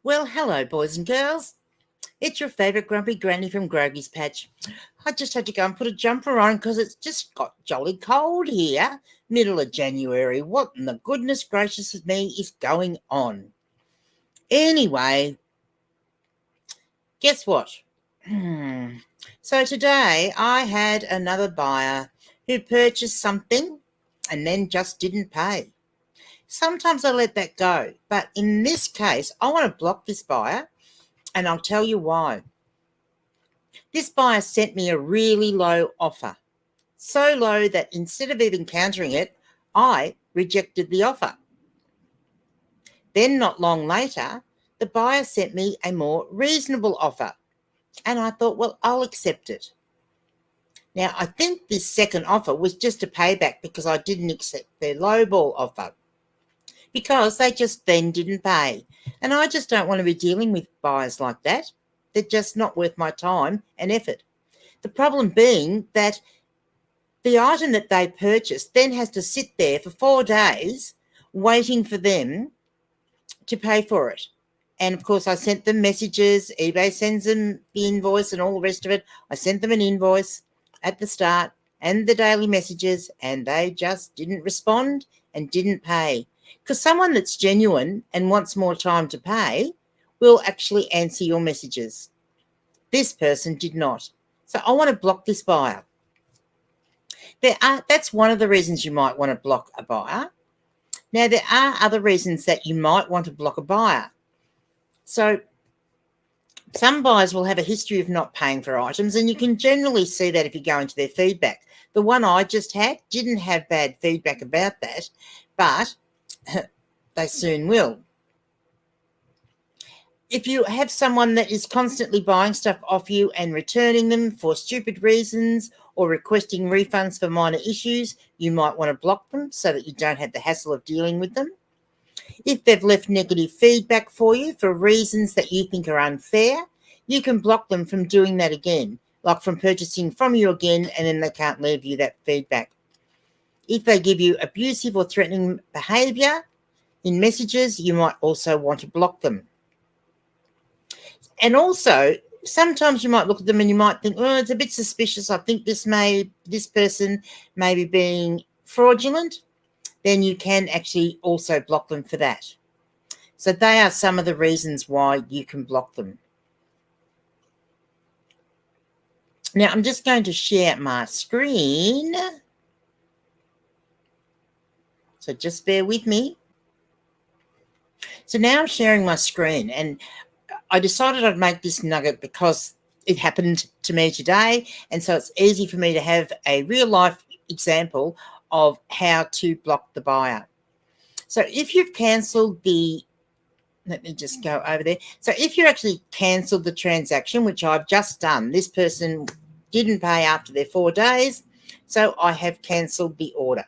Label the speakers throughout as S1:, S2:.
S1: Well, hello, boys and girls. It's your favourite grumpy granny from Grogy's Patch. I just had to go and put a jumper on because it's just got jolly cold here, middle of January. What in the goodness gracious of me is going on? Anyway, guess what? So today I had another buyer who purchased something and then just didn't pay. Sometimes I let that go, but in this case, I want to block this buyer, and I'll tell you why. This buyer sent me a really low offer, so low that instead of even countering it, I rejected the offer. Then not long later, the buyer sent me a more reasonable offer, and I thought, well, I'll accept it. Now, I think this second offer was just a payback because I didn't accept their lowball offer, because they just then didn't pay. And I just don't want to be dealing with buyers like that. They're just not worth my time and effort. The problem being that the item that they purchased then has to sit there for 4 days waiting for them to pay for it. And of course, I sent them messages. eBay sends them the invoice and all the rest of it. I sent them an invoice at the start and the daily messages, and they just didn't respond and didn't pay. Because someone that's genuine and wants more time to pay will actually answer your messages. This person did not. So I want to block this buyer. That's one of the reasons you might want to block a buyer. Now, there are other reasons that you might want to block a buyer. So some buyers will have a history of not paying for items, and you can generally see that if you go into their feedback. The one I just had didn't have bad feedback about that, but they soon will. If you have someone that is constantly buying stuff off you and returning them for stupid reasons or requesting refunds for minor issues, you might want to block them so that you don't have the hassle of dealing with them. If they've left negative feedback for you for reasons that you think are unfair, you can block them from doing that again, like from purchasing from you again, and then they can't leave you that feedback. If they give you abusive or threatening behaviour in messages, you might also want to block them. And also, sometimes you might look at them and you might think, oh, it's a bit suspicious. I think this person may be being fraudulent. Then you can actually also block them for that. So they are some of the reasons why you can block them. Now, I'm just going to share my screen. So just bear with me. So now I'm sharing my screen, and I decided I'd make this nugget because it happened to me today, and so it's easy for me to have a real-life example of how to block the buyer. So if you've cancelled let me just go over there. So if you actually cancelled the transaction, which I've just done, this person didn't pay after their 4 days, so I have cancelled the order.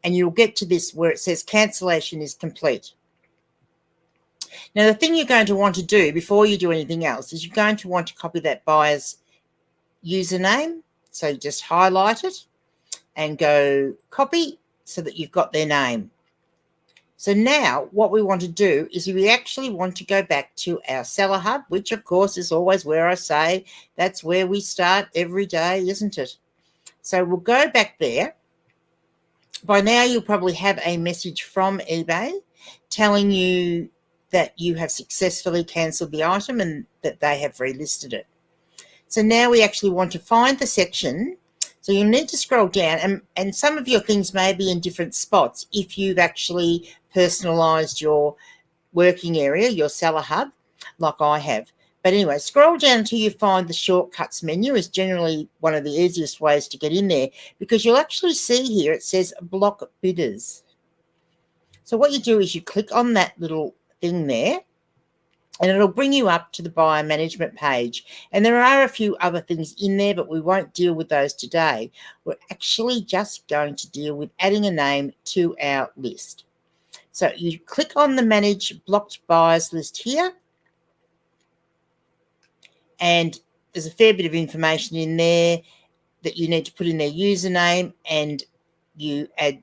S1: And you'll get to this where it says cancellation is complete. Now, the thing you're going to want to do before you do anything else is you're going to want to copy that buyer's username. So just highlight it and go copy so that you've got their name. So now what we want to do is we actually want to go back to our seller hub, which of course is always where I say that's where we start every day, isn't it? So we'll go back there. By now you'll probably have a message from eBay telling you that you have successfully cancelled the item and that they have relisted it. So now we actually want to find the section. So you'll need to scroll down, and some of your things may be in different spots if you've actually personalised your working area, your seller hub, like I have. But anyway, scroll down until you find the shortcuts menu is generally one of the easiest ways to get in there, because you'll actually see here it says block bidders. So what you do is you click on that little thing there, and it'll bring you up to the buyer management page. And there are a few other things in there, but we won't deal with those today. We're actually just going to deal with adding a name to our list. So you click on the Manage Blocked Buyers list here, and there's a fair bit of information in there that you need to put in their username, and you add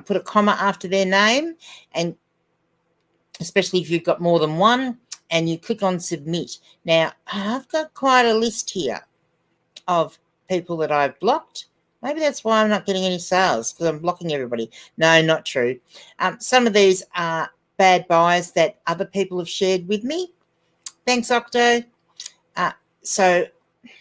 S1: put a comma after their name and especially if you've got more than one, and you click on submit. Now, I've got quite a list here of people that I've blocked. Maybe that's why I'm not getting any sales, because I'm blocking everybody. No, not true. Some of these are bad buys that other people have shared with me. Thanks, Octo. So,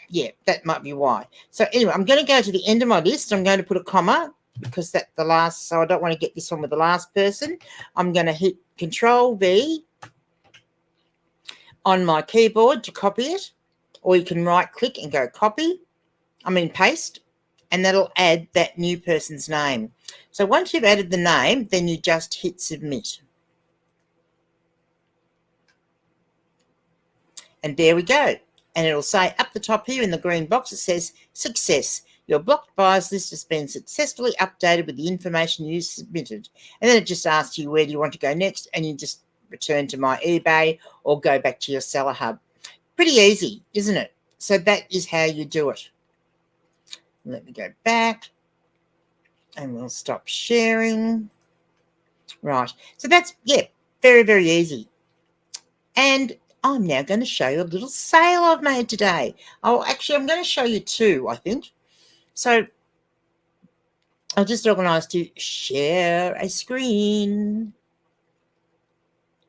S1: yeah, that might be why. So anyway, I'm going to go to the end of my list. I'm going to put a comma because that's the last, so I don't want to get this one with the last person. I'm going to hit Control V on my keyboard to copy it, or you can right click and go paste, and that'll add that new person's name. So once you've added the name, then you just hit submit. And there we go. And it'll say up the top here in the green box, it says success. Your blocked buyers list has been successfully updated with the information you submitted. And then it just asks you, where do you want to go next? And you just return to my eBay or go back to your seller hub. Pretty easy, isn't it? So that is how you do it. Let me go back and we'll stop sharing. Right. So that's, yeah, very, very easy. And I'm now going to show you a little sale I've made today. Oh, actually, I'm going to show you two, I think. So I just organised to share a screen.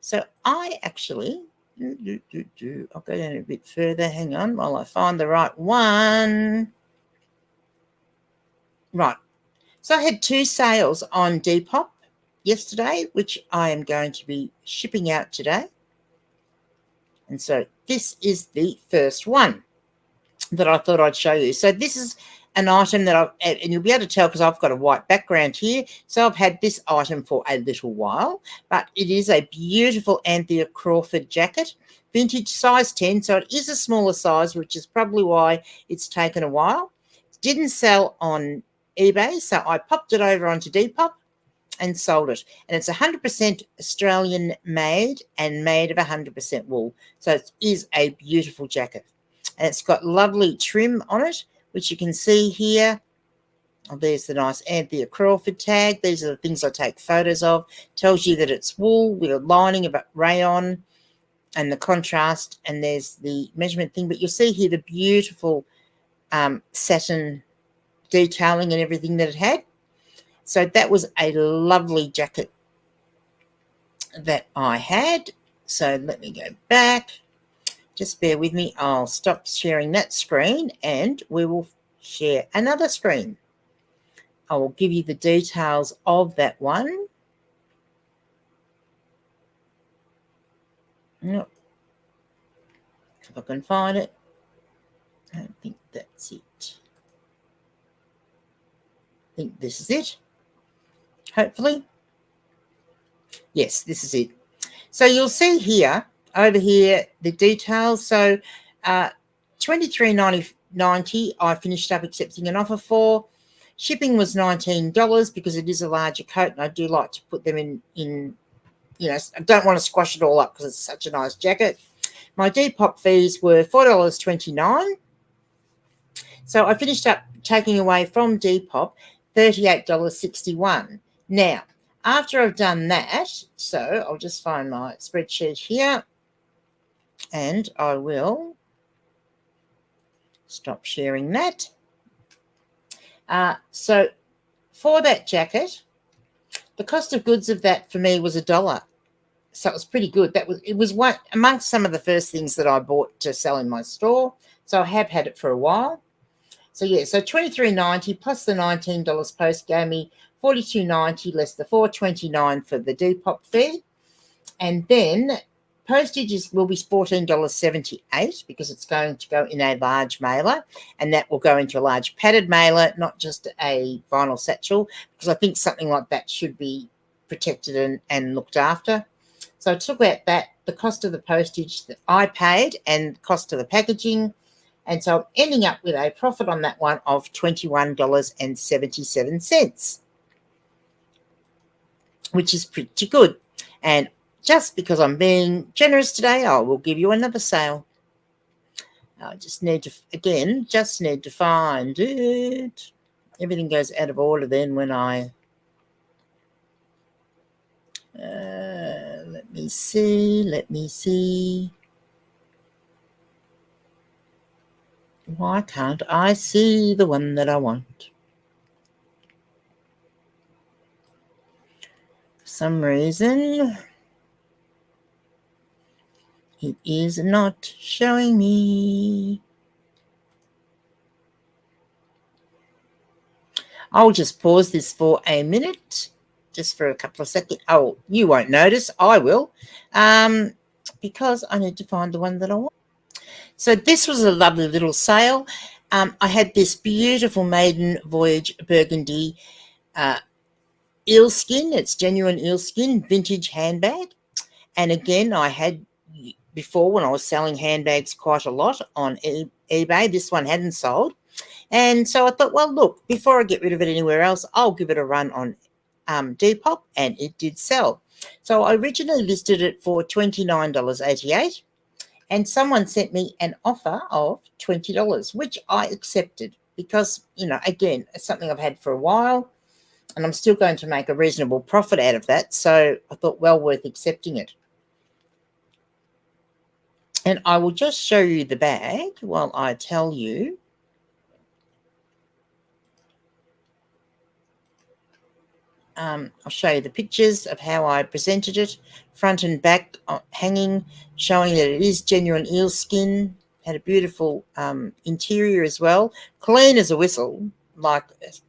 S1: So I actually, I'll go down a bit further. Hang on while I find the right one. Right. So I had two sales on Depop yesterday, which I am going to be shipping out today. And so this is the first one that I thought I'd show you. So this is an item that and you'll be able to tell because I've got a white background here. So I've had this item for a little while, but it is a beautiful Anthea Crawford jacket, vintage size 10. So it is a smaller size, which is probably why it's taken a while. It didn't sell on eBay, so I popped it over onto Depop and sold it. And it's 100% Australian made and made of 100% wool. So it is a beautiful jacket. And it's got lovely trim on it, which you can see here. Oh, there's the nice Anthea Crawford tag. These are the things I take photos of. Tells you that it's wool with a lining of rayon and the contrast. And there's the measurement thing. But you'll see here the beautiful satin detailing and everything that it had. So that was a lovely jacket that I had. So let me go back. Just bear with me. I'll stop sharing that screen and we will share another screen. I will give you the details of that one. Nope. If I can find it. I don't think that's it. I think this is it. Hopefully. Yes, this is it. So you'll see here, over here, the details. So $23.90 I finished up accepting an offer for. Shipping was $19 because it is a larger coat, and I do like to put them in I don't want to squash it all up because it's such a nice jacket. My Depop fees were $4.29. So I finished up taking away from Depop $38.61. Now, after I've done that, so I'll just find my spreadsheet here and I will stop sharing that. So for that jacket, the cost of goods of that for me was $1. So it was pretty good. It was one amongst some of the first things that I bought to sell in my store. So I have had it for a while. So yeah, so $23.90 plus the $19 post gave me $42.90 less the $4.29 for the Depop fee. And then postage will be $14.78 because it's going to go in a large mailer, and that will go into a large padded mailer, not just a vinyl satchel, because I think something like that should be protected and looked after. So I took out the cost of the postage that I paid and the cost of the packaging. And so I'm ending up with a profit on that one of $21.77, which is pretty good. And just because I'm being generous today, I will give you another sale. I just need to find it. Everything goes out of order then when I... let me see. Let me see. Why can't I see the one that I want? For some reason, it is not showing me. I'll just pause this for a minute, just for a couple of seconds. Oh, you won't notice. I will, because I need to find the one that I want. So this was a lovely little sale. I had this beautiful maiden voyage burgundy eelskin. It's genuine eelskin vintage handbag. And again, I had before when I was selling handbags quite a lot on eBay. This one hadn't sold. And so I thought, well, look, before I get rid of it anywhere else, I'll give it a run on Depop, and it did sell. So I originally listed it for $29.88, and someone sent me an offer of $20, which I accepted because, again, it's something I've had for a while, and I'm still going to make a reasonable profit out of that. So I thought, well worth accepting it. And I will just show you the bag while I tell you. I'll show you the pictures of how I presented it, front and back hanging, showing that it is genuine eel skin. Had a beautiful interior as well, clean as a whistle, like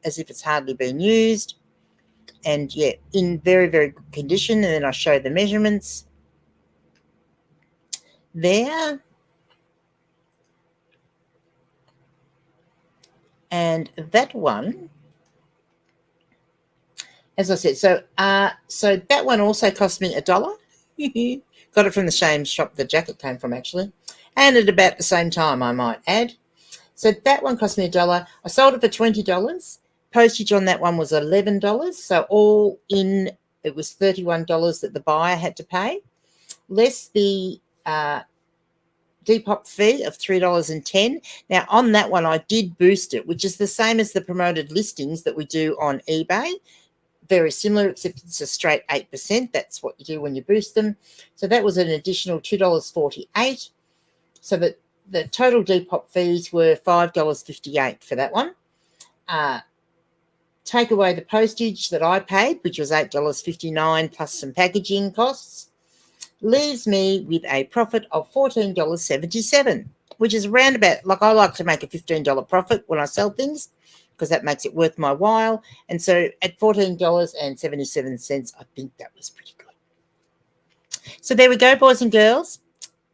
S1: as if it's hardly been used. And yeah, in very, very good condition. And then I show the measurements there. And that one, as I said, so that one also cost me $1. Got it from the same shop the jacket came from, actually. And at about the same time, I might add. So that one cost me $1. I sold it for $20. Postage on that one was $11. So all in, it was $31 that the buyer had to pay, less the Depop fee of $3.10. Now, on that one, I did boost it, which is the same as the promoted listings that we do on eBay. Very similar, except it's a straight 8%. That's what you do when you boost them. So that was an additional $2.48. So that the total Depop fees were $5.58 for that one. Take away the postage that I paid, which was $8.59 plus some packaging costs, leaves me with a profit of $14.77, which is around about, like, I like to make a $15 profit when I sell things because that makes it worth my while. And so at $14.77, I think that was pretty good. So there we go, boys and girls.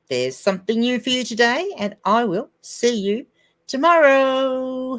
S1: There's something new for you today, and I will see you tomorrow.